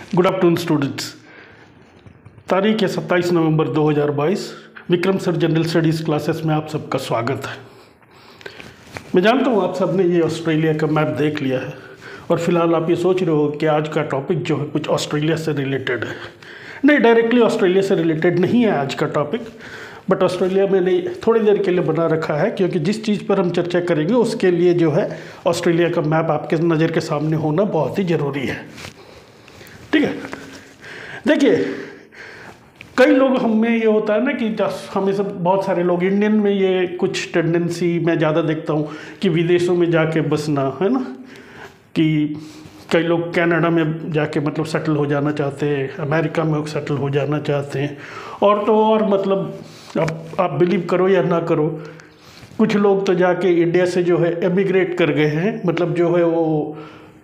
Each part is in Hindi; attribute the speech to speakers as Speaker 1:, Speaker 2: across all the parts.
Speaker 1: Good afternoon students. तारीख है 27 नवंबर 2022। Vikram sir general studies classes में आप सबका स्वागत है। मैं जानता हूँ आप सब ने ये ऑस्ट्रेलिया का मैप देख लिया है और फिलहाल आप ये सोच रहे हो कि आज का टॉपिक जो है कुछ ऑस्ट्रेलिया से रिलेटेड है। नहीं, डायरेक्टली ऑस्ट्रेलिया से रिलेटेड नहीं है आज का टॉपिक, बट ऑस्ट्रेलिया मैंने थोड़ी देर के लिए बना रखा है क्योंकि जिस चीज़ पर हम चर्चा करेंगे उसके लिए जो है ऑस्ट्रेलिया का मैप आपके नज़र के सामने होना बहुत ही ज़रूरी है। ठीक है, देखिए कई लोग हमें ये होता है ना कि हमें सब बहुत सारे लोग इंडियन में ये कुछ टेंडेंसी मैं ज़्यादा देखता हूँ कि विदेशों में जाके बसना, है ना, कि कई लोग कनाडा में जाके मतलब सेटल हो जाना चाहते हैं, अमेरिका में सेटल हो जाना चाहते हैं, और तो और मतलब आप बिलीव करो या ना करो, कुछ लोग तो जाके इंडिया से जो है एमिग्रेट कर गए हैं, मतलब जो है वो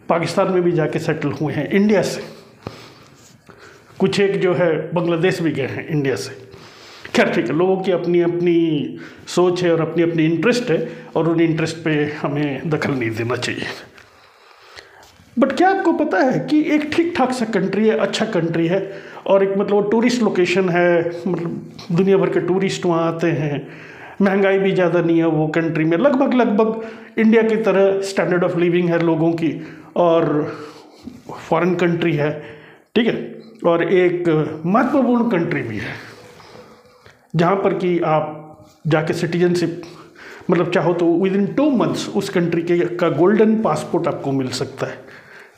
Speaker 1: पाकिस्तान में भी जाके सेटल हुए हैं इंडिया से। कुछ एक जो है बांग्लादेश भी गए हैं इंडिया से। खैर ठीक है, लोगों की अपनी अपनी सोच है और अपनी अपनी इंटरेस्ट है और उन इंटरेस्ट पे हमें दखल नहीं देना चाहिए। बट क्या आपको पता है कि एक ठीक ठाक सा कंट्री है, अच्छा कंट्री है, और एक मतलब टूरिस्ट लोकेशन है, मतलब दुनिया भर के टूरिस्ट वहाँ आते हैं, महंगाई भी ज़्यादा नहीं है वो कंट्री में, लगभग इंडिया की तरह स्टैंडर्ड ऑफ लिविंग है लोगों की, और फॉरेन कंट्री है, ठीक है, और एक महत्वपूर्ण कंट्री भी है जहाँ पर कि आप जाके सिटीजनशिप मतलब चाहो तो विद इन 2 मंथ्स उस कंट्री के का गोल्डन पासपोर्ट आपको मिल सकता है।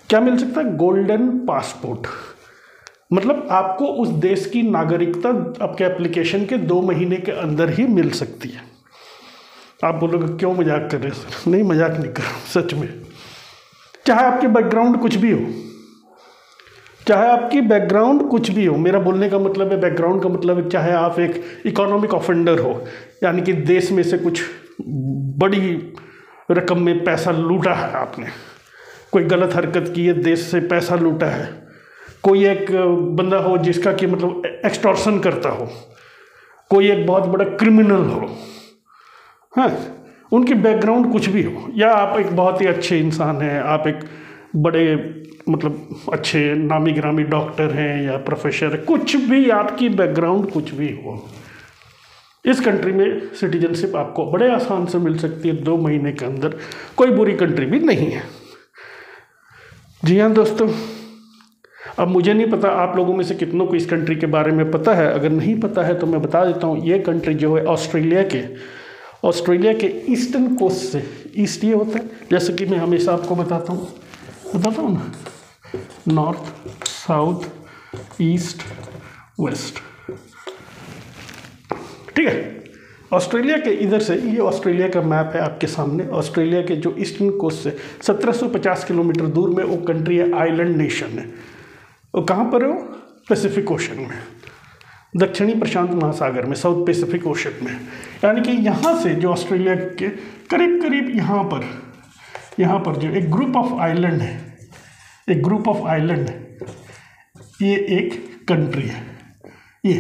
Speaker 1: क्या मिल सकता है? Golden passport. मतलब आपको उस देश की नागरिकता आपके एप्लीकेशन के 2 महीने के अंदर ही मिल सकती है। आप बोलोगे क्यों मजाक कर रहे हो सर? नहीं, मजाक नहीं कर रहा हूँ, सच में। चाहे आपके बैकग्राउंड कुछ भी हो, चाहे आपकी बैकग्राउंड कुछ भी हो, मेरा बोलने का मतलब है बैकग्राउंड का मतलब है चाहे आप एक इकोनॉमिक ऑफेंडर हो, यानी कि देश में से कुछ बड़ी रकम में पैसा लूटा है आपने, कोई गलत हरकत की है, देश से पैसा लूटा है, कोई एक बंदा हो जिसका कि मतलब एक्सटॉर्शन करता हो, कोई एक बहुत बड़ा क्रिमिनल हो, हाँ, उनकी बैकग्राउंड कुछ भी हो, या आप एक बहुत ही अच्छे इंसान हैं, आप एक बड़े मतलब अच्छे नामी गिरामी डॉक्टर हैं या प्रोफेसर है, कुछ भी आपकी बैकग्राउंड कुछ भी हो, इस कंट्री में सिटीजनशिप आपको बड़े आसान से मिल सकती है 2 महीने के अंदर। कोई बुरी कंट्री भी नहीं है। जी हाँ दोस्तों, अब मुझे नहीं पता आप लोगों में से कितनों को इस कंट्री के बारे में पता है। अगर नहीं पता है तो मैं बता देता हूँ, ये कंट्री जो है ऑस्ट्रेलिया के ईस्टर्न कोस्ट से, ईस्ट ये होता है, जैसे कि मैं हमेशा आपको बताता हूँ ना, नॉर्थ, साउथ, ईस्ट, वेस्ट, ठीक है। ऑस्ट्रेलिया के इधर से, ये ऑस्ट्रेलिया का मैप है आपके सामने, ऑस्ट्रेलिया के जो ईस्टर्न कोस्ट से 1750 किलोमीटर दूर में वो कंट्री है, आइलैंड नेशन है। वो कहाँ पर है? वो पैसिफिक ओशन में, दक्षिणी प्रशांत महासागर में, साउथ पैसिफिक ओशन में। यानी कि यहाँ से जो ऑस्ट्रेलिया के करीब करीब यहाँ पर जो एक ग्रुप ऑफ आइलैंड है, एक ग्रुप ऑफ आइलैंड है, ये एक कंट्री है। ये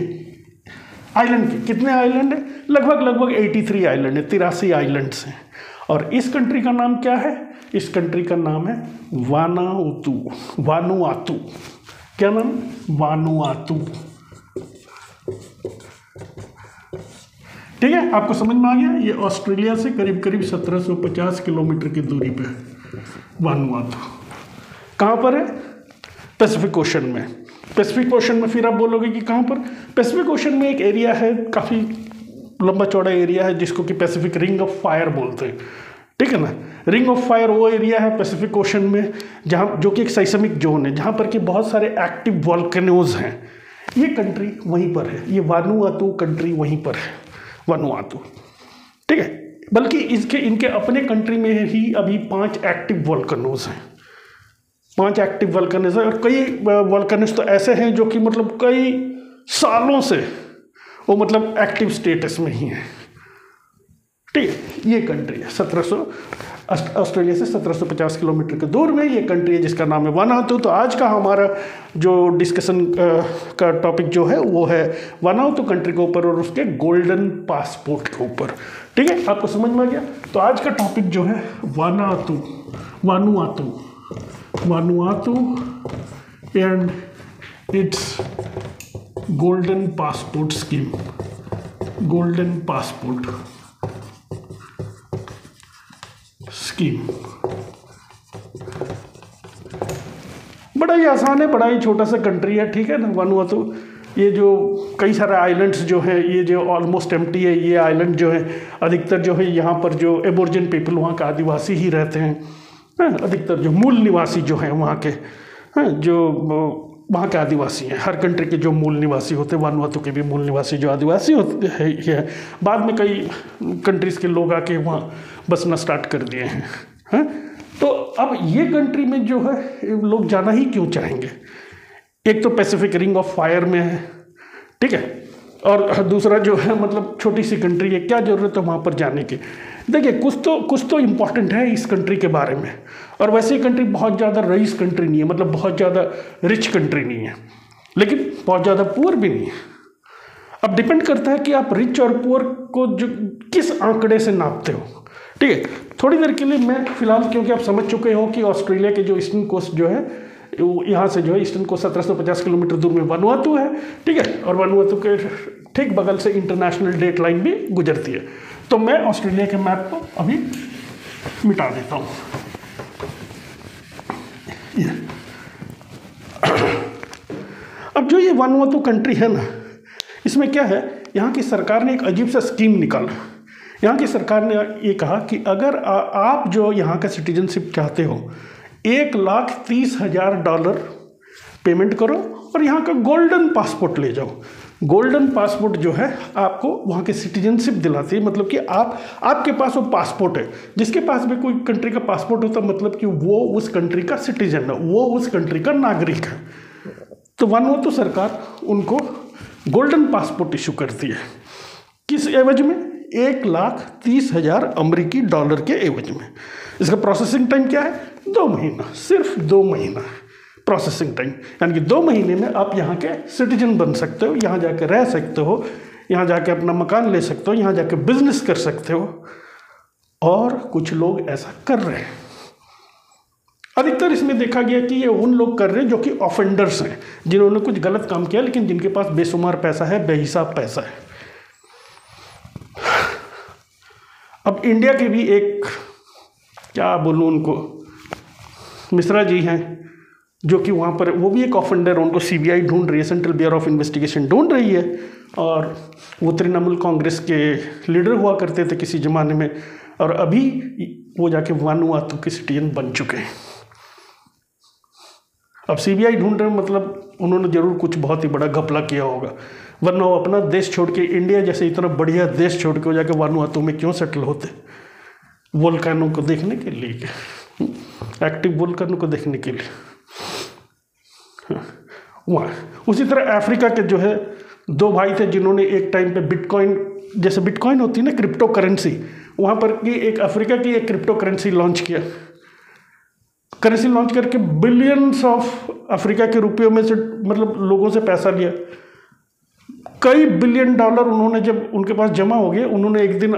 Speaker 1: आइलैंड के कितने आइलैंड है? लगभग 83 आइलैंड है, 83 आइलैंड्स हैं। और इस कंट्री का नाम क्या है? इस कंट्री का नाम है वानुआतू। क्या नाम? वानुआतू। ठीक है, आपको समझ में आ गया? ये ऑस्ट्रेलिया से करीब 1750 किलोमीटर की दूरी पे है वानुआतू। कहाँ पर है? पैसिफिक ओशन में। पैसिफिक ओशन में फिर आप बोलोगे कि कहाँ पर? पैसिफिक ओशन में एक एरिया है, काफ़ी लंबा चौड़ा एरिया है, जिसको कि पैसिफिक रिंग ऑफ फायर बोलते हैं, ठीक है ना। रिंग ऑफ फायर वो एरिया है पैसिफिक ओशन में जहाँ, जो कि एक साइस्मिक जोन है, जहाँ पर कि बहुत सारे एक्टिव वॉल्केनोज हैं। ये कंट्री वहीं पर है, ये वानुआतू कंट्री वहीं पर है, वानुआतू, ठीक है। बल्कि इनके अपने कंट्री में ही अभी 5 एक्टिव वॉल्केनोज हैं, 5 एक्टिव वॉल्केनोज हैं, और कई वॉल्केनोज तो ऐसे हैं जो कि मतलब कई सालों से वो मतलब एक्टिव स्टेटस में ही है, ठीक है। ये कंट्री है ऑस्ट्रेलिया से 1750 किलोमीटर के दूर में ये कंट्री है जिसका नाम है वानुआतू। तो आज का हमारा जो डिस्कशन का टॉपिक जो है वो है वानुआतू कंट्री के ऊपर और उसके गोल्डन पासपोर्ट के ऊपर, ठीक है। आपको समझ में आ गया? तो आज का टॉपिक जो है Vanuatu and it's golden passport scheme, golden passport scheme. बड़ा ही आसान है, बड़ा ही छोटा सा कंट्री है, ठीक है ना। वानुआतू, ये जो कई सारे आइलैंड्स जो हैं, ये जो ऑलमोस्ट एम्प्टी है, ये आइलैंड जो है अधिकतर जो है यहाँ पर जो एबोर्जिन पीपल वहाँ के आदिवासी ही रहते हैं, अधिकतर जो मूल निवासी जो हैं वहाँ के, जो वहाँ के आदिवासी हैं। हर कंट्री के जो मूल निवासी होते हैं, वानुआतू के भी मूल निवासी जो आदिवासी होते हैं। बाद में कई कंट्रीज़ के लोग आके वहाँ बसना स्टार्ट कर दिए हैं। तो अब ये कंट्री में जो है लोग जाना ही क्यों चाहेंगे? एक तो पैसिफिक रिंग ऑफ फायर में है, ठीक है, और दूसरा जो है मतलब छोटी सी कंट्री है, क्या ज़रूरत है वहाँ पर जाने की। देखिए कुछ तो इम्पॉर्टेंट है इस कंट्री के बारे में। और वैसे कंट्री बहुत ज़्यादा रईस कंट्री नहीं है, मतलब बहुत ज़्यादा रिच कंट्री नहीं है, लेकिन बहुत ज़्यादा पुअर भी नहीं है। अब डिपेंड करता है कि आप रिच और पुअर को जो किस आंकड़े से नापते हो, ठीक है। थोड़ी देर के लिए मैं फिलहाल, क्योंकि आप समझ चुके हो कि ऑस्ट्रेलिया के जो ईस्टर्न कोस्ट जो है, यहाँ से जो है ईस्टर्न कोस्ट 1750 किलोमीटर दूर में वानुआतू है, ठीक है, और वानुआतू के ठीक बगल से इंटरनेशनल डेट लाइन भी गुजरती है। तो मैं ऑस्ट्रेलिया के मैप को अभी मिटा देता हूँ। अब जो ये वानुआतू कंट्री है ना, इसमें क्या है, यहाँ की सरकार ने एक अजीब सा स्कीम निकाला। यहाँ की सरकार ने ये कहा कि अगर आप जो यहाँ का सिटीजनशिप चाहते हो, $1,30,000 पेमेंट करो और यहाँ का गोल्डन पासपोर्ट ले जाओ। गोल्डन पासपोर्ट जो है आपको वहाँ के सिटीजनशिप दिलाती है, मतलब कि आपके पास वो पासपोर्ट है। जिसके पास भी कोई कंट्री का पासपोर्ट होता है मतलब कि वो उस कंट्री का सिटीजन है, वो उस कंट्री का नागरिक है। तो वानुआतू सरकार उनको गोल्डन पासपोर्ट इशू करती है। किस एवज में? $1,30,000 अमेरिकी डॉलर के एवज में। इसका प्रोसेसिंग टाइम क्या है? 2 महीना, सिर्फ 2 महीना प्रोसेसिंग टाइम। यानी कि 2 महीने में आप यहाँ के सिटीजन बन सकते हो, यहाँ जाके रह सकते हो, यहाँ जाके अपना मकान ले सकते हो, यहाँ जाके बिजनेस कर सकते हो। और कुछ लोग ऐसा कर रहे हैं। अधिकतर इसमें देखा गया कि ये उन लोग कर रहे हैं जो कि ऑफेंडर्स हैं, जिन्होंने कुछ गलत काम किया, लेकिन जिनके पास बेशुमार पैसा है, बेहिसाब पैसा है। अब इंडिया के भी एक, क्या बोलूँ उनको, मिश्रा जी हैं, जो कि वहाँ पर वो भी एक ऑफेंडर, उनको सीबीआई ढूंढ रही है, सेंट्रल ब्यूरो ऑफ इन्वेस्टिगेशन ढूंढ रही है। और वो तृणमूल कांग्रेस के लीडर हुआ करते थे किसी ज़माने में, और अभी वो जाके वानुआतू के सिटीजन बन चुके हैं। अब सीबीआई ढूंढ रहे हैं, मतलब उन्होंने जरूर कुछ बहुत ही बड़ा घपला किया होगा, वरना वो अपना देश छोड़ के, इंडिया जैसे इतना बढ़िया देश छोड़ के वो जाके वानुआतू में क्यों सेटल होते? वोल्केनो को देखने के लिए, एक्टिव वोल्केनो को देखने के लिए। वहाँ उसी तरह अफ्रीका के जो है 2 भाई थे, जिन्होंने एक टाइम पे बिटकॉइन, जैसे बिटकॉइन होती है ना क्रिप्टो करेंसी, वहाँ पर की एक अफ्रीका की एक क्रिप्टो करेंसी लॉन्च किया। करेंसी लॉन्च करके बिलियंस ऑफ अफ्रीका के रुपयों में से, मतलब लोगों से पैसा लिया। कई बिलियन डॉलर उन्होंने, जब उनके पास जमा हो गए, उन्होंने एक दिन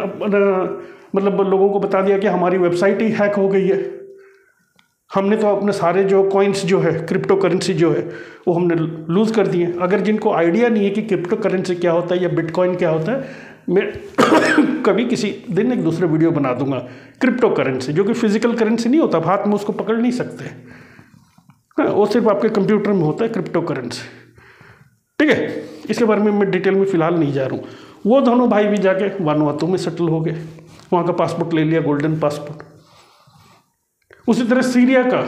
Speaker 1: मतलब लोगों को बता दिया कि हमारी वेबसाइट ही हैक हो गई है, हमने तो अपने सारे जो कॉइन्स जो है, क्रिप्टो करेंसी जो है, वो हमने लूज़ कर दिए। अगर जिनको आइडिया नहीं है कि क्रिप्टो करेंसी क्या होता है या बिटकॉइन क्या होता है, मैं कभी किसी दिन एक दूसरे वीडियो बना दूंगा। क्रिप्टो करेंसी जो कि फिजिकल करेंसी नहीं होता, हाथ में उसको पकड़ नहीं सकते, हाँ, वो सिर्फ आपके कंप्यूटर में होता है क्रिप्टो करेंसी, ठीक है। इसके बारे में मैं डिटेल में फ़िलहाल नहीं जा रहा हूँ। वो दोनों भाई भी जाके वानुआतू में सेटल हो गए, वहाँ का पासपोर्ट ले लिया, गोल्डन पासपोर्ट। उसी तरह सीरिया का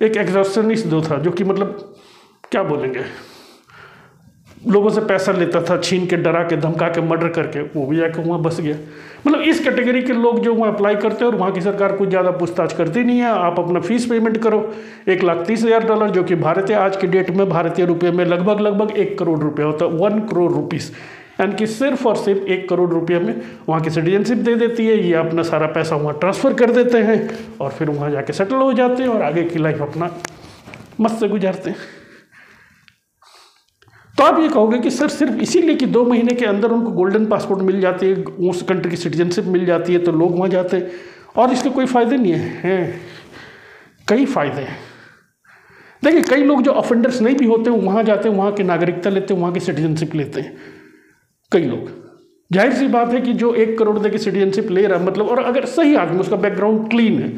Speaker 1: एक एग्जॉर्शनिस्ट जो था, जो कि मतलब क्या बोलेंगे, लोगों से पैसा लेता था, छीन के, डरा के, धमका के, मर्डर करके, वो भी जाकर वहाँ बस गया। मतलब इस कैटेगरी के लोग जो वहाँ अप्लाई करते हैं, और वहाँ की सरकार कुछ ज़्यादा पूछताछ करती नहीं है। आप अपना फीस पेमेंट करो, $1,30,000, जो कि भारतीय आज की डेट में भारतीय रुपये में लगभग 1 करोड़ रुपये होता है, 1 करोड़ रुपीज़। यानी कि सिर्फ और सिर्फ 1 करोड़ रुपये में वहाँ की सिटीजनशिप दे देती है। ये अपना सारा पैसा वहाँ ट्रांसफ़र कर देते हैं और फिर वहाँ जाके सेटल हो जाते हैं और आगे की लाइफ अपना मस्त से गुजारते हैं। तो आप ये कहोगे कि सर सिर्फ इसीलिए कि 2 महीने के अंदर उनको गोल्डन पासपोर्ट मिल जाती है, उस कंट्री की सिटीजनशिप मिल जाती है, तो लोग वहाँ जाते हैं, और इसके कोई फ़ायदे नहीं है? कई फ़ायदे हैं। देखिए कई लोग जो ऑफेंडर्स नहीं भी होते वहाँ जाते हैं, वहाँ की नागरिकता लेते हैं, वहाँ की सिटीजनशिप लेते हैं कई लोग। जाहिर सी बात है कि जो 1 करोड़ दे के सिटीजनशिप ले रहा है मतलब, और अगर सही आदमी, उसका बैकग्राउंड क्लीन है,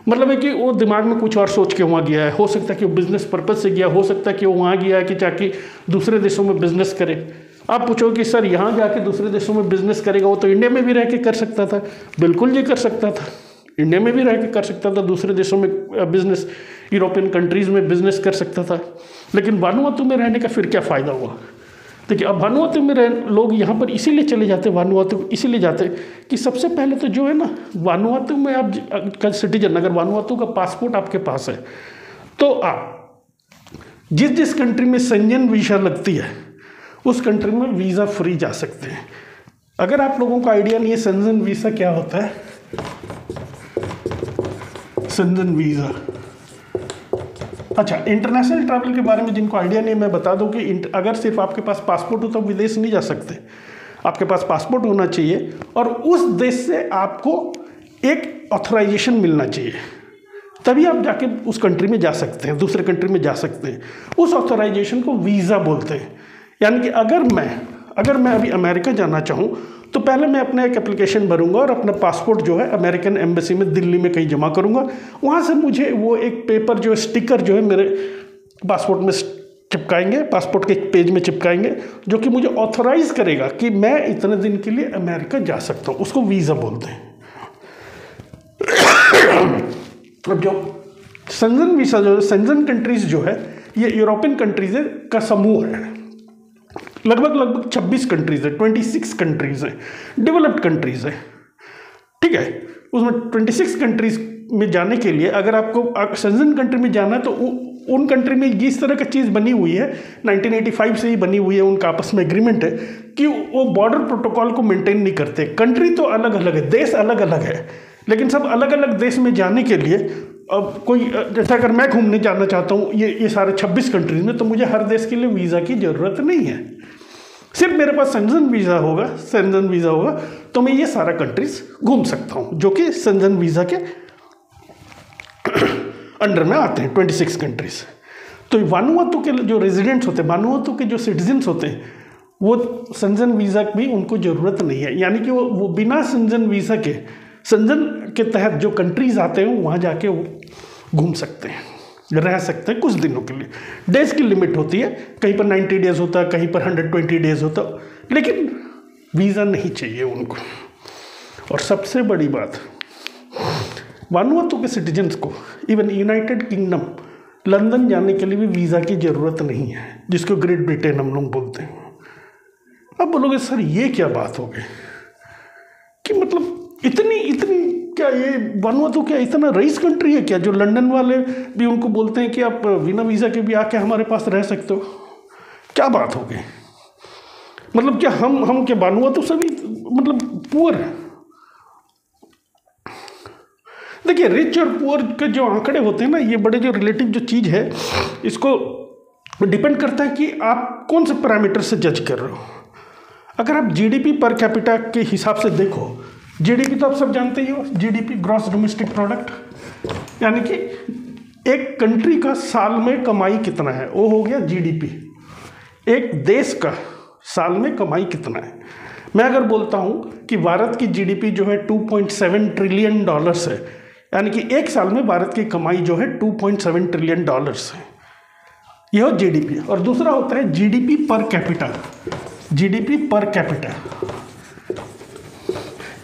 Speaker 1: मतलब है कि वो दिमाग में कुछ और सोच के वहाँ गया है, हो सकता है कि वो बिजनेस पर्पज से गया, हो सकता है कि वो वहाँ गया है कि जाके दूसरे देशों में बिजनेस करे। आप पूछो कि सर यहाँ जाके दूसरे देशों में बिजनेस करेगा, वो तो इंडिया में भी रह के कर सकता था। बिल्कुल ये कर सकता था, इंडिया में भी रह के कर सकता था, दूसरे देशों में बिजनेस, यूरोपियन कंट्रीज़ में बिजनेस कर सकता था। लेकिन वानुआतू में रहने का फिर क्या फ़ायदा हुआ? देखिए अब वानुआतू में लोग यहाँ पर इसीलिए चले जाते, वानुआतू इसीलिए जाते कि सबसे पहले तो जो है ना, वानुआतू में आप का सिटीजन, अगर वानुआतू का पासपोर्ट आपके पास है तो आप जिस कंट्री में शेंजन वीज़ा लगती है उस कंट्री में वीज़ा फ्री जा सकते हैं। अगर आप लोगों को आइडिया नहीं है शेंजन वीज़ा क्या होता है, शेंजन वीज़ा, अच्छा इंटरनेशनल ट्रैवल के बारे में जिनको आइडिया नहीं, मैं बता दूं कि अगर सिर्फ आपके पास पासपोर्ट हो तो विदेश नहीं जा सकते। आपके पास पासपोर्ट होना चाहिए और उस देश से आपको एक ऑथराइजेशन मिलना चाहिए, तभी आप जाके उस कंट्री में जा सकते हैं, दूसरे कंट्री में जा सकते हैं। उस ऑथराइजेशन को वीज़ा बोलते हैं। यानी कि अगर मैं अभी अमेरिका जाना चाहूँ तो पहले मैं अपना एक एप्लीकेशन भरूंगा और अपना पासपोर्ट जो है अमेरिकन एम्बेसी में दिल्ली में कहीं जमा करूंगा। वहाँ से मुझे वो एक पेपर जो है, स्टिकर जो है मेरे पासपोर्ट में चिपकाएंगे, पासपोर्ट के एक पेज में चिपकाएंगे, जो कि मुझे ऑथराइज करेगा कि मैं इतने दिन के लिए अमेरिका जा सकता हूँ। उसको वीज़ा बोलते हैं। अब जो शेंजन वीज़ा जो शेंजन कंट्रीज़ जो है ये यूरोपियन कंट्रीज़ का समूह है। लगभग 26 कंट्रीज़ है, 26 कंट्रीज़ है, डेवलप्ड कंट्रीज़ है, ठीक है। उसमें 26 कंट्रीज़ में जाने के लिए अगर आपको शेंजन कंट्री में जाना है तो उन कंट्री में जिस तरह का चीज़ बनी हुई है 1985 से ही बनी हुई है, उनका आपस में एग्रीमेंट है कि वो बॉर्डर प्रोटोकॉल को मेंटेन नहीं करते। कंट्री तो अलग अलग है, देश अलग अलग है, लेकिन सब अलग अलग देश में जाने के लिए अब कोई, जैसा अगर मैं घूमने जाना चाहता हूँ ये सारे 26 कंट्रीज में, तो मुझे हर देश के लिए वीज़ा की ज़रूरत नहीं है। सिर्फ मेरे पास शेंजन वीज़ा होगा तो मैं ये सारा कंट्रीज घूम सकता हूँ, जो कि शेंजन वीज़ा के अंडर में आते हैं 26 कंट्रीज। तो वानुआतू के जो रेजिडेंट्स होते हैं, वानुआतू के जो सिटीजन्स होते हैं, वो शेंजन वीज़ा की उनको ज़रूरत नहीं है। यानी कि वो बिना शेंजन वीज़ा के, शेंजन के तहत जो कंट्रीज आते हैं वहाँ जाके वो घूम सकते हैं, रह सकते हैं कुछ दिनों के लिए। डेज की लिमिट होती है, कहीं पर 90 डेज होता है, कहीं पर 120 डेज होता है, लेकिन वीज़ा नहीं चाहिए उनको। और सबसे बड़ी बात, वानुआतू के सिटीजन्स को इवन यूनाइटेड किंगडम, लंदन जाने के लिए भी वीज़ा की ज़रूरत नहीं है, जिसको ग्रेट ब्रिटेन हम लोग बोलते हैं। अब बोलोगे सर ये क्या बात हो गई कि मतलब इतनी क्या ये वानुआतू क्या इतना रईस कंट्री है क्या, जो लंदन वाले भी उनको बोलते हैं कि आप बिना वीज़ा के भी आके हमारे पास रह सकते हो? क्या बात हो गई? मतलब क्या हम क्या वानुआतू सभी मतलब पुअर है? देखिए रिच और पुअर के जो आंकड़े होते हैं ना, ये बड़े जो रिलेटिव जो चीज़ है, इसको डिपेंड करता है कि आप कौन से पैरामीटर से जज कर रहे हो। अगर आप जीडीपी पर कैपिटा के हिसाब से देखो, जीडीपी तो आप सब जानते ही हो, जीडीपी ग्रॉस डोमेस्टिक प्रोडक्ट, यानी कि एक कंट्री का साल में कमाई कितना है, वो हो गया जीडीपी। एक देश का साल में कमाई कितना है। मैं अगर बोलता हूँ कि भारत की जीडीपी जो है $2.7 ट्रिलियन है, यानी कि एक साल में भारत की कमाई जो है $2.7 ट्रिलियन है, यह हो जीडीपी। और दूसरा होता है GDP per capita, GDP per capita,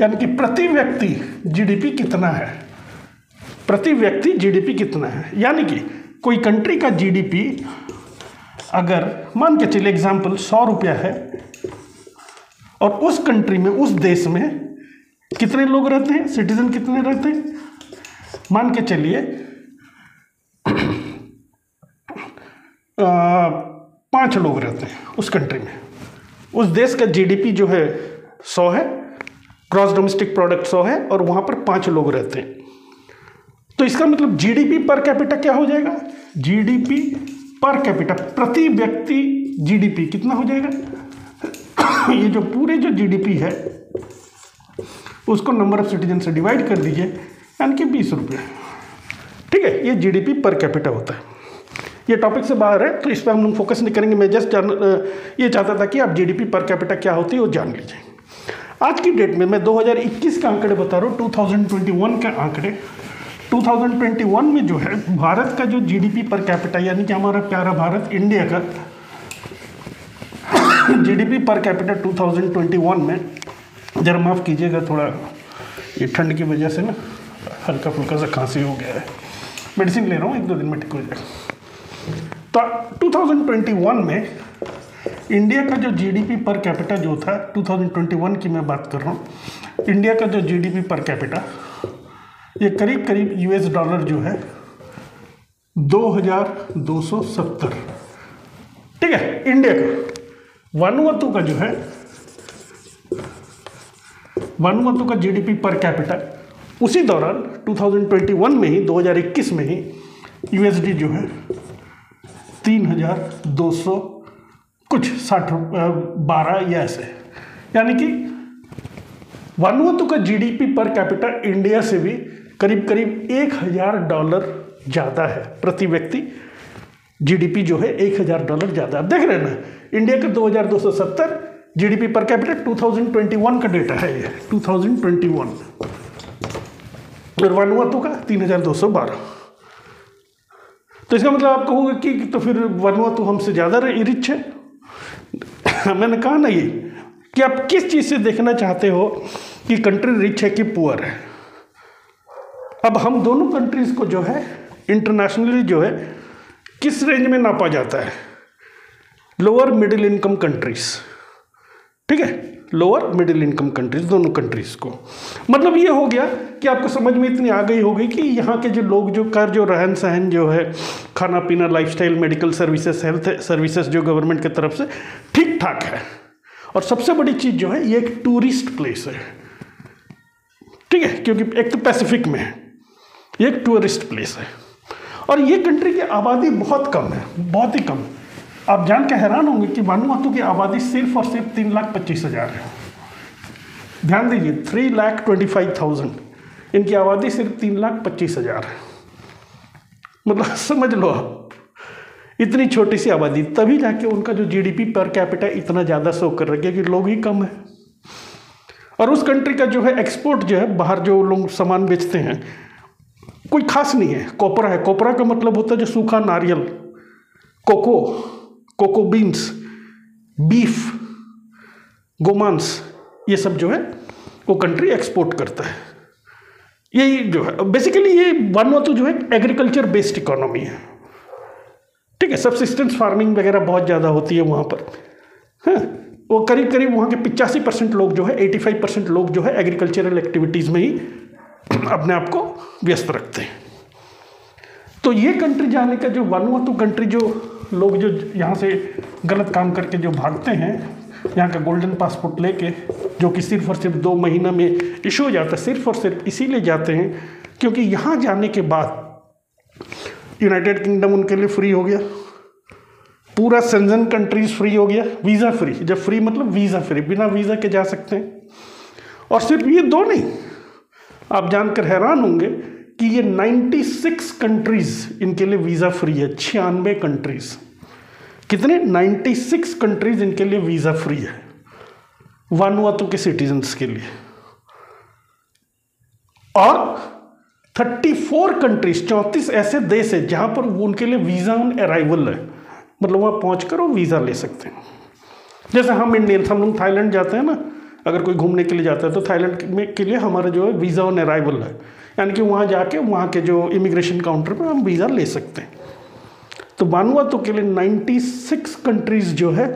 Speaker 1: यानी कि प्रति व्यक्ति जीडीपी कितना है, प्रति व्यक्ति जीडीपी कितना है। यानी कि कोई कंट्री का जीडीपी अगर मान के चलिए एग्जाम्पल 100 रुपया है, और उस कंट्री में, उस देश में कितने लोग रहते हैं, सिटीजन कितने रहते हैं, मान के चलिए 5 लोग रहते हैं उस कंट्री में। उस देश का जीडीपी जो है 100 है, ग्रॉस डोमेस्टिक प्रोडक्ट 100 है, और वहाँ पर 5 लोग रहते हैं। तो इसका मतलब जीडीपी पर कैपिटा क्या हो जाएगा, जीडीपी पर कैपिटा, प्रति व्यक्ति जीडीपी कितना हो जाएगा, ये जो पूरे जो जीडीपी है उसको नंबर ऑफ सिटीजन से डिवाइड कर दीजिए, यानी कि 20 रुपये, ठीक है। ये जीडीपी पर कैपिटा होता है। ये टॉपिक से बाहर है, तो इस पर हम लोग फोकस नहीं करेंगे। मैं जस्ट ये चाहता था कि आप जीडीपी पर कैपिटा क्या होती है वो जान लीजिए। आज की डेट में मैं 2021 के आंकड़े बता रहा हूँ, 2021 के आंकड़े। 2021 में जो है भारत का जो जीडीपी पर कैपिटा, यानी कि हमारा प्यारा भारत इंडिया का जीडीपी पर कैपिटा 2021 में, जरा माफ़ कीजिएगा थोड़ा ये ठंड की वजह से ना हल्का फुल्का सा खांसी हो गया है, मेडिसिन ले रहा हूँ, 1-2 दिन में ठीक हो जाएगा। तो 2021 में इंडिया का जो जीडीपी पर कैपिटा जो था, 2021 की मैं बात कर रहा हूँ, इंडिया का जो जीडीपी पर कैपिटा ये करीब करीब यूएस डॉलर जो है 2270, ठीक है। इंडिया का वानुअतु का जो है, वानुअतु का जीडीपी पर कैपिटा उसी दौरान 2021 में ही, 2021 में ही यूएसडी जो है 3200 कुछ 12 या ऐसे, यानी कि वानुअतु का जीडीपी पर कैपिटा इंडिया से भी करीब करीब $1000 ज़्यादा है प्रति व्यक्ति। जीडीपी जो है $1000 ज़्यादा। आप देख रहे हैं ना, इंडिया का 2270 जीडीपी पर कैपिटा 2021 का डेटा है ये, 2021, और वानुअतु का 3212। तो इसका मतलब आप कहोगे कि तो फिर वानुअतु हमसे ज़्यादा रिच है। मैंने कहा ना ये कि आप किस चीज़ से देखना चाहते हो कि कंट्री रिच है कि पुअर है। अब हम दोनों कंट्रीज़ को जो है इंटरनेशनली जो है किस रेंज में नापा जाता है, लोअर मिडिल इनकम कंट्रीज, ठीक है, लोअर मिडिल इनकम कंट्रीज, दोनों कंट्रीज को। मतलब ये हो गया कि आपको समझ में इतनी आ गई होगी कि यहाँ के जो लोग जो रहन सहन जो है, खाना पीना, lifestyle, medical services, health services जो गवर्नमेंट की तरफ से ठीक ठाक है। और सबसे बड़ी चीज़ जो है ये एक टूरिस्ट प्लेस है, ठीक है, क्योंकि एक तो पैसिफिक में है, ये एक टूरिस्ट प्लेस है। और ये कंट्री की आबादी बहुत कम है, बहुत ही कम। आप जान के हैरान होंगे कि वानुअतु की आबादी सिर्फ और सिर्फ 3,25,000 है। ध्यान दीजिए, 3,25,000, इनकी आबादी सिर्फ 3,25,000 है। मतलब समझ लो आप, इतनी छोटी सी आबादी, तभी जाके उनका जो जीडीपी पर कैपिटा इतना ज़्यादा शो कर रहा है कि लोग ही कम है। और उस कंट्री का जो है एक्सपोर्ट जो है, बाहर जो लोग सामान बेचते हैं, कोई खास नहीं है। कोपरा है, कोपरा का मतलब होता है जो सूखा नारियल, कोको बीन्स, बीफ, गोमांस, ये सब जो है वो कंट्री एक्सपोर्ट करता है। यही जो है बेसिकली, ये वानुअतु जो है एग्रीकल्चर बेस्ड इकोनॉमी है, ठीक है। सब्सिस्टेंस फार्मिंग वगैरह बहुत ज़्यादा होती है वहाँ पर, हाँ। वो करीब करीब वहाँ के 85% लोग जो है, 85% लोग जो है एग्रीकल्चरल एक्टिविटीज़ में ही अपने आप को व्यस्त रखते हैं। तो ये कंट्री जाने का जो वानुअतु कंट्री, जो लोग जो यहाँ से गलत काम करके जो भागते हैं, यहाँ का गोल्डन पासपोर्ट लेके, जो कि सिर्फ और सिर्फ 2 महीना में इशू हो जाता है, सिर्फ और सिर्फ इसीलिए जाते हैं क्योंकि यहाँ जाने के बाद यूनाइटेड किंगडम उनके लिए फ्री हो गया, पूरा सेंजन कंट्रीज फ्री हो गया, वीज़ा फ्री। जब फ्री मतलब वीज़ा फ्री, बिना वीज़ा के जा सकते हैं। और सिर्फ ये 2 नहीं, आप जानकर हैरान होंगे कि ये 96 कंट्रीज इनके लिए वीज़ा फ्री है। 96 कंट्रीज, कितने? 96 कंट्रीज इनके लिए वीज़ा फ्री है वानुअतु के सिटीजन्स के लिए। और 34 कंट्रीज, 34 ऐसे देश है जहाँ पर उनके लिए वीज़ा ऑन अराइवल है, मतलब वहाँ पहुँच कर वो वीज़ा ले सकते हैं। जैसे हम इंडियंस, हम लोग थाईलैंड जाते हैं ना, अगर कोई घूमने के लिए जाता है तो थाईलैंड में के लिए हमारा जो है वीज़ा ऑन अराइवल है, यानी कि वहाँ जाके वहाँ के जो इमिग्रेशन काउंटर पर हम वीज़ा ले सकते हैं। तो वानुअतु के लिए 96 कंट्रीज़ जो है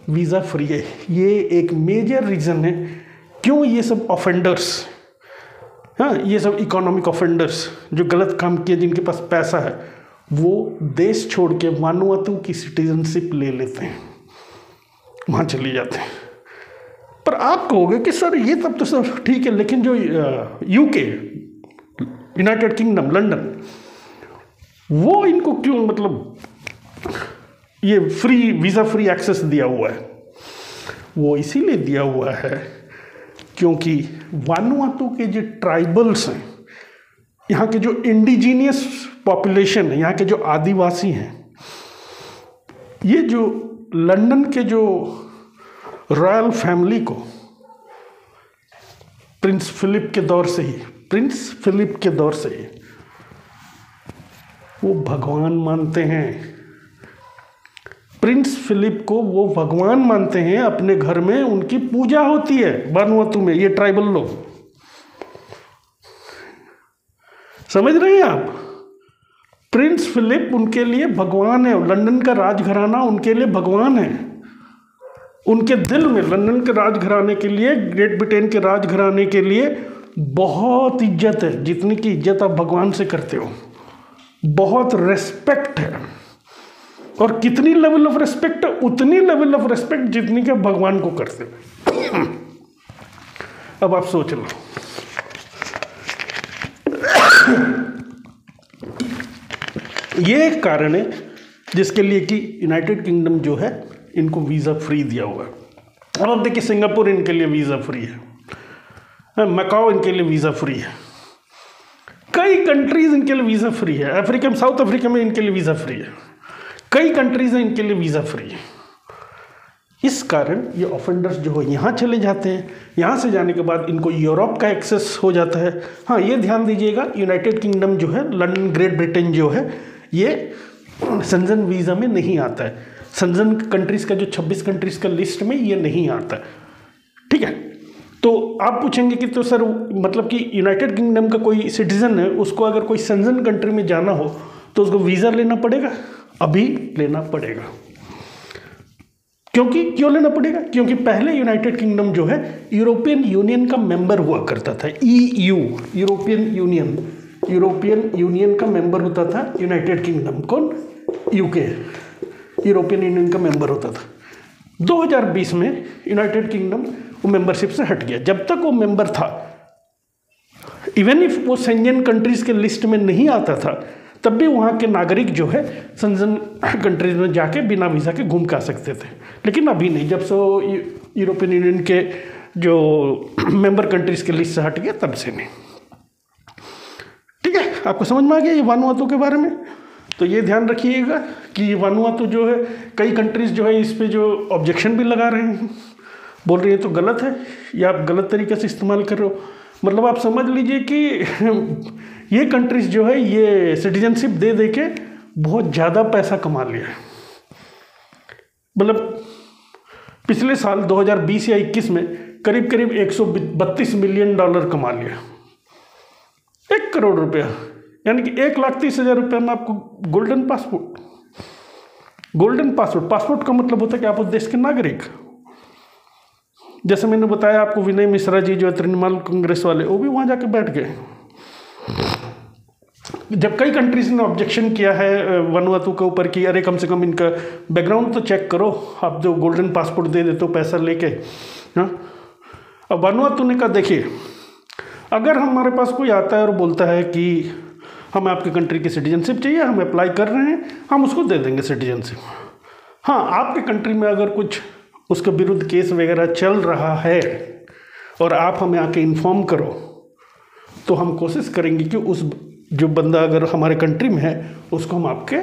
Speaker 1: वीज़ा फ्री है। ये एक मेजर रीज़न है क्यों ये सब ऑफेंडर्स, हाँ, ये सब इकोनॉमिक ऑफेंडर्स जो गलत काम किए, जिनके पास पैसा है, वो देश छोड़ के वानुअतु की सिटीजनशिप ले लेते हैं, वहाँ चले जाते हैं। पर आप कहोगे कि सर ये तब तो सब ठीक है, लेकिन जो यूके, यूनाइटेड किंगडम, लंदन, वो इनको क्यों मतलब ये फ्री वीज़ा फ्री एक्सेस दिया हुआ है? वो इसीलिए दिया हुआ है क्योंकि वानुअतु के जो ट्राइबल्स हैं, यहाँ के जो इंडिजीनियस पॉपुलेशन है, यहाँ के जो आदिवासी हैं, ये जो लंदन के जो रॉयल फैमिली को प्रिंस फिलिप के दौर से ही वो भगवान मानते हैं। प्रिंस फिलिप को वो भगवान मानते हैं, अपने घर में उनकी पूजा होती है वानुआतू में। ये ट्राइबल लोग, समझ रहे हैं आप? प्रिंस फिलिप उनके लिए भगवान है, लंदन का राजघराना उनके लिए भगवान है। उनके दिल में लंदन के राजघराने के लिए, ग्रेट ब्रिटेन के राजघराने के लिए बहुत इज्जत है, जितनी की इज्जत आप भगवान से करते हो। बहुत रेस्पेक्ट है, और कितनी लेवल ऑफ रेस्पेक्ट है? उतनी लेवल ऑफ रेस्पेक्ट जितनी के भगवान को करते हो। अब आप सोच लो, ये एक कारण है जिसके लिए कि यूनाइटेड किंगडम जो है इनको वीज़ा फ्री दिया हुआ है। और अब देखिए, सिंगापुर इनके लिए वीज़ा फ्री है, मकाओ इनके लिए वीज़ा फ्री है, कई कंट्रीज इनके लिए वीज़ा फ्री है। अफ्रीका में, साउथ अफ्रीका में इनके लिए वीज़ा फ्री है, कई कंट्रीज हैं इनके लिए वीज़ा फ्री है। इस कारण ये ऑफेंडर्स जो है यहाँ चले जाते हैं, यहाँ से जाने के बाद इनको यूरोप का एक्सेस हो जाता है। हाँ, ये ध्यान दीजिएगा, यूनाइटेड किंगडम जो है, लंदन, ग्रेट ब्रिटेन जो है, ये संजन वीज़ा में नहीं आता है। संजन कंट्रीज़ का जो 26 कंट्रीज़ का लिस्ट में ये नहीं आता है, ठीक है। तो आप पूछेंगे कि तो सर, मतलब कि यूनाइटेड किंगडम का कोई सिटीज़न है, उसको अगर कोई संजन कंट्री में जाना हो तो उसको वीज़ा लेना पड़ेगा? अभी लेना पड़ेगा। क्यों लेना पड़ेगा? क्योंकि पहले यूनाइटेड किंगडम जो है यूरोपियन यूनियन का मेंबर हुआ करता था। EU, यूरोपियन यूनियन का मेंबर होता था यूनाइटेड किंगडम। कौन? UK यूरोपियन यूनियन का मेंबर होता था। 2020 में यूनाइटेड किंगडम वो मेंबरशिप से हट गया। जब तक वो मेंबर था, इवन इफ वो सेंजन कंट्रीज के लिस्ट में नहीं आता था, तब भी वहाँ के नागरिक जो है सेंजन कंट्रीज में जाके बिना वीज़ा के घूम के आ सकते थे। लेकिन अभी नहीं, जब से यूरोपियन यूनियन के जो मेंबर कंट्रीज के लिस्ट से हट गया, तब से नहीं। ठीक है, आपको समझ में आ गया ये वानुआतू के बारे में? तो ये ध्यान रखिएगा कि वानुआतू जो है, कई कंट्रीज जो है इस पे जो ऑब्जेक्शन भी लगा रहे हैं, बोल रही है तो गलत है, या आप गलत तरीके से इस्तेमाल कर रहे हो। मतलब आप समझ लीजिए कि ये कंट्रीज जो है ये सिटीजनशिप दे दे के बहुत ज़्यादा पैसा कमा लिया है। मतलब पिछले साल 2020 या 21 में करीब करीब 132 मिलियन डॉलर कमा लिया, 1 करोड़ रुपया, यानी कि 1,30,000 रुपये में आपको गोल्डन पासपोर्ट का मतलब होता है कि आप उस देश के नागरिक। जैसे मैंने बताया आपको, विनय मिश्रा जी जो है तृणमूल कांग्रेस वाले, वो भी वहाँ जाके बैठ गए। जब कई कंट्रीज ने ऑब्जेक्शन किया है वानुआतू के ऊपर कि अरे कम से कम इनका बैकग्राउंड तो चेक करो, आप जो गोल्डन पासपोर्ट दे देते हो पैसा लेके। हाँ, अब वानुआतू ने कहा देखिए, अगर हमारे पास कोई आता है और बोलता है कि हमें आपके कंट्री की सिटीजनशिप चाहिए, हम अप्लाई कर रहे हैं, हम उसको दे देंगे सिटीजनशिप। हाँ, आपके कंट्री में अगर कुछ उसके विरुद्ध केस वगैरह चल रहा है और आप हमें आके इन्फॉर्म करो, तो हम कोशिश करेंगे कि उस जो बंदा अगर हमारे कंट्री में है उसको हम आपके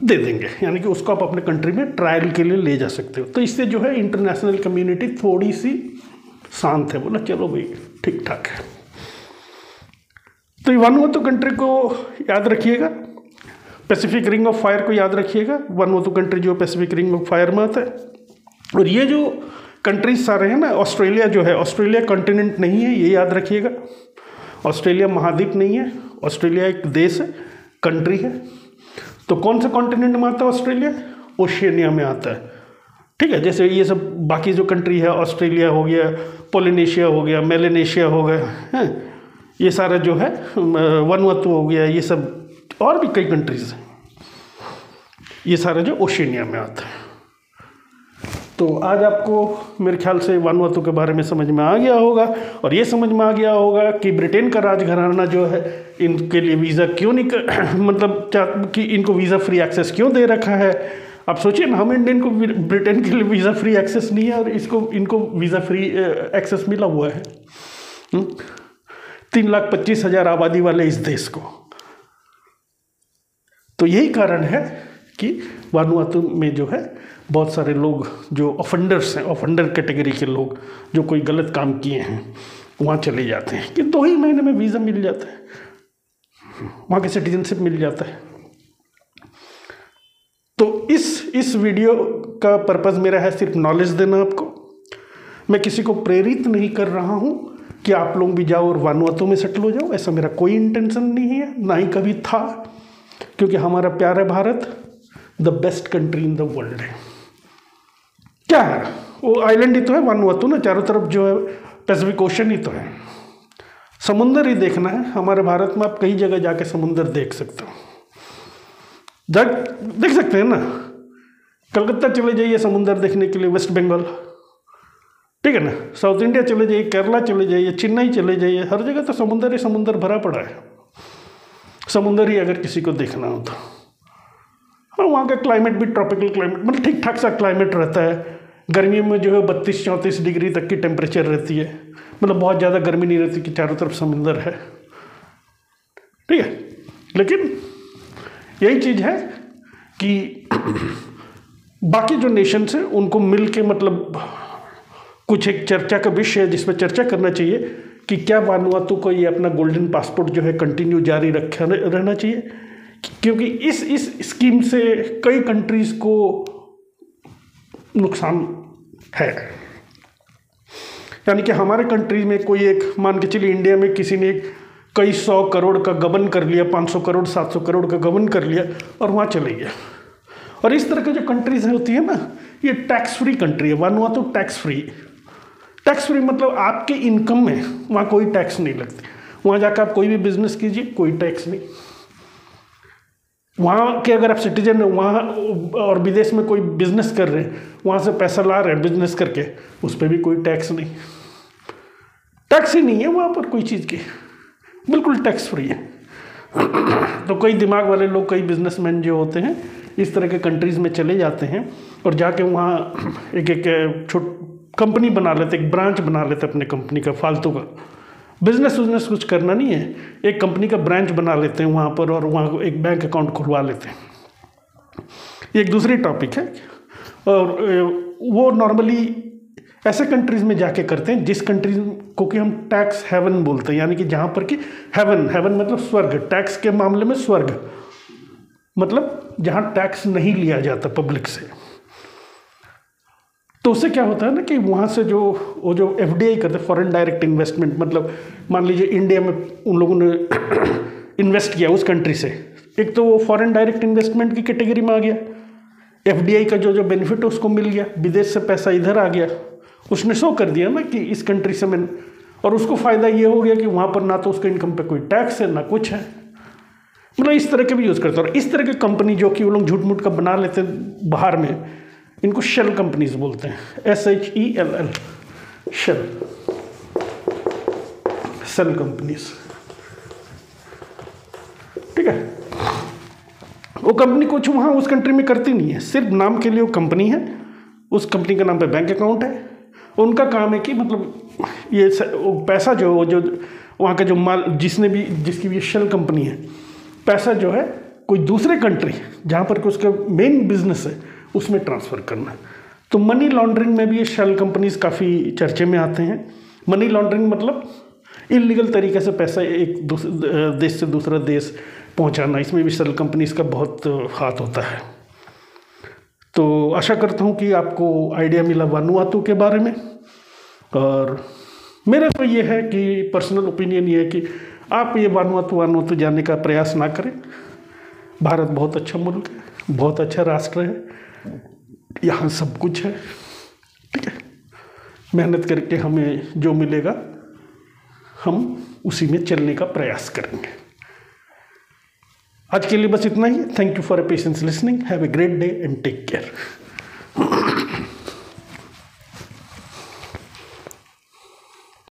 Speaker 1: दे देंगे, यानी कि उसको आप अपने कंट्री में ट्रायल के लिए ले जा सकते हो। तो इससे जो है इंटरनेशनल कम्युनिटी थोड़ी सी शांत है, बोला चलो भाई ठीक ठाक है। तो वानुआतू कंट्री को याद रखिएगा, पैसिफिक रिंग ऑफ फायर को याद रखिएगा। वानुआतू कंट्री जो पैसिफिक रिंग ऑफ फायर में आता है। और ये जो कंट्रीज सारे हैं ना, ऑस्ट्रेलिया जो है, ऑस्ट्रेलिया कॉन्टिनेंट नहीं है, ये याद रखिएगा। ऑस्ट्रेलिया महाद्वीप नहीं है, ऑस्ट्रेलिया एक देश है, कंट्री है। तो कौन सा कॉन्टिनेंट में आता है ऑस्ट्रेलिया? ओशियनिया में आता है। ठीक है, जैसे ये सब बाकी जो कंट्री है, ऑस्ट्रेलिया हो गया, पोलिनेशिया हो गया, मेलेनेशिया हो गया, हैं, ये सारा जो है वानुआतू हो गया, ये सब और भी कई कंट्रीज हैं, ये सारा जो ओशियनिया में आता है। तो आज आपको मेरे ख्याल से वानुआतू के बारे में समझ में आ गया होगा, और ये समझ में आ गया होगा कि ब्रिटेन का राजघराना जो है इनके लिए वीज़ा क्यों नहीं मतलब कि इनको वीज़ा फ्री एक्सेस क्यों दे रखा है। आप सोचिए ना, हम इंडियन को ब्रिटेन के लिए वीज़ा फ्री एक्सेस नहीं है और इनको वीज़ा फ्री एक्सेस मिला हुआ है। 3,25,000 आबादी वाले इस देश को। तो यही कारण है कि वानुआतू में जो है बहुत सारे लोग जो ऑफेंडर्स हैं, ऑफेंडर कैटेगरी के लोग जो कोई गलत काम किए हैं वहाँ चले जाते हैं कि 2 ही महीने में वीज़ा मिल जाता है, वहाँ के सिटीजनशिप मिल जाता है। तो इस वीडियो का पर्पज़ मेरा है सिर्फ नॉलेज देना आपको। मैं किसी को प्रेरित नहीं कर रहा हूँ कि आप लोग भी जाओ और वानुआतू में सेटल हो जाओ, ऐसा मेरा कोई इंटेंशन नहीं है, ना ही कभी था, क्योंकि हमारा प्यारा Bharat the best country in the world है। क्या है वो आइलैंड ही तो है वानुआतू ना, चारों तरफ जो है पैसिफिक ओशन ही तो है, समुंदर ही देखना है। हमारे भारत में आप कई जगह जाके समुंदर देख सकते हो, देख सकते हैं ना। कलकत्ता चले जाइए समुंदर देखने के लिए, वेस्ट बंगाल, ठीक है ना, साउथ इंडिया चले जाइए, केरला चले जाइए, चेन्नई चले जाइए, हर जगह तो समुंदर ही समुंदर भरा पड़ा है। समुंदर ही अगर किसी को देखना हो तो हाँ, वहाँ का क्लाइमेट भी ट्रॉपिकल क्लाइमेट, मतलब ठीक ठाक सा क्लाइमेट रहता है। गर्मियों में जो है 32-34 डिग्री तक की टेम्परेचर रहती है, मतलब बहुत ज़्यादा गर्मी नहीं रहती कि चारों तरफ समुंदर है, ठीक है। लेकिन यही चीज़ है कि बाकी जो नेशंस हैं उनको मिल के, मतलब कुछ एक चर्चा का विषय है जिस पर चर्चा करना चाहिए कि क्या वानुआतू को ये अपना गोल्डन पासपोर्ट जो है कंटिन्यू जारी रखा रहना चाहिए, क्योंकि इस स्कीम से कई कंट्रीज़ को नुकसान है। यानी कि हमारे कंट्री में कोई एक, मान के चलिए इंडिया में किसी ने कई 100 करोड़ का गबन कर लिया, 500 करोड़ 700 करोड़ का गबन कर लिया और वहाँ चले गया। और इस तरह की जो कंट्रीज होती है ना, ये टैक्स फ्री कंट्री है। वानुआतू टैक्स फ्री मतलब आपके इनकम में वहाँ कोई टैक्स नहीं लगती। वहाँ जाकर आप कोई भी बिजनेस कीजिए, कोई टैक्स नहीं। वहाँ के अगर आप सिटीजन हैं वहाँ और विदेश में कोई बिजनेस कर रहे हैं, वहाँ से पैसा ला रहे हैं बिजनेस करके, उस पर भी कोई टैक्स नहीं, टैक्स ही नहीं है वहाँ पर कोई चीज़ की, बिल्कुल टैक्स फ्री है। तो कई दिमाग वाले लोग, कई बिजनेसमैन जो होते हैं इस तरह के कंट्रीज़ में चले जाते हैं और जाके वहाँ एक छोट कंपनी बना लेते, एक ब्रांच बना लेते अपने कंपनी का, फालतू का बिजनेस कुछ करना नहीं है, एक कंपनी का ब्रांच बना लेते हैं वहाँ पर और वहाँ एक बैंक अकाउंट खुलवा लेते हैं। ये एक दूसरी टॉपिक है। और वो नॉर्मली ऐसे कंट्रीज़ में जाके करते हैं जिस कंट्रीज को कि हम टैक्स हेवन बोलते हैं, यानी कि जहाँ पर कि हेवन मतलब स्वर्ग, टैक्स के मामले में स्वर्ग मतलब जहाँ टैक्स नहीं लिया जाता पब्लिक से। तो उससे क्या होता है ना कि वहाँ से जो FDI करते हैं, फॉरेन डायरेक्ट इन्वेस्टमेंट, मतलब मान लीजिए इंडिया में उन लोगों ने इन्वेस्ट किया उस कंट्री से, एक तो वो फॉरेन डायरेक्ट इन्वेस्टमेंट की कैटेगरी में आ गया, FDI का जो बेनिफिट है उसको मिल गया, विदेश से पैसा इधर आ गया, उसने शो कर दिया ना कि इस कंट्री से मैं, और उसको फ़ायदा ये हो गया कि वहाँ पर ना तो उसके इनकम पे कोई टैक्स है ना कुछ है। मतलब इस तरह के भी यूज़ करते हैं। और इस तरह की कंपनी जो कि वो लोग झूठ मूठ का बना लेते हैं बाहर में, इनको शेल कंपनीज बोलते हैं, SHELL, शेल कंपनीज, ठीक है। वो कंपनी कुछ वहाँ उस कंट्री में करती नहीं है, सिर्फ नाम के लिए वो कंपनी है, उस कंपनी के नाम पे बैंक अकाउंट है, उनका काम है कि मतलब ये पैसा जो वहाँ का जो माल जिसकी भी शेल कंपनी है, पैसा जो है कोई दूसरे कंट्री जहाँ पर उसका मेन बिजनेस है उसमें ट्रांसफ़र करना। तो मनी लॉन्ड्रिंग में भी ये शेल कंपनीज काफ़ी चर्चे में आते हैं। मनी लॉन्ड्रिंग मतलब इलीगल तरीके से पैसा एक देश से दूसरा देश पहुंचाना, इसमें भी शेल कंपनीज का बहुत हाथ होता है। तो आशा करता हूं कि आपको आइडिया मिला वानुआतू के बारे में। और मेरा तो ये है कि पर्सनल ओपिनियन ये है कि आप ये वानुआतू जाने का प्रयास ना करें। भारत बहुत अच्छा मुल्क है, बहुत अच्छा राष्ट्र है, यहाँ सब कुछ है, ठीक है। मेहनत करके हमें जो मिलेगा हम उसी में चलने का प्रयास करेंगे। आज के लिए बस इतना ही। Thank you for a patience listening. Have a great day and take care.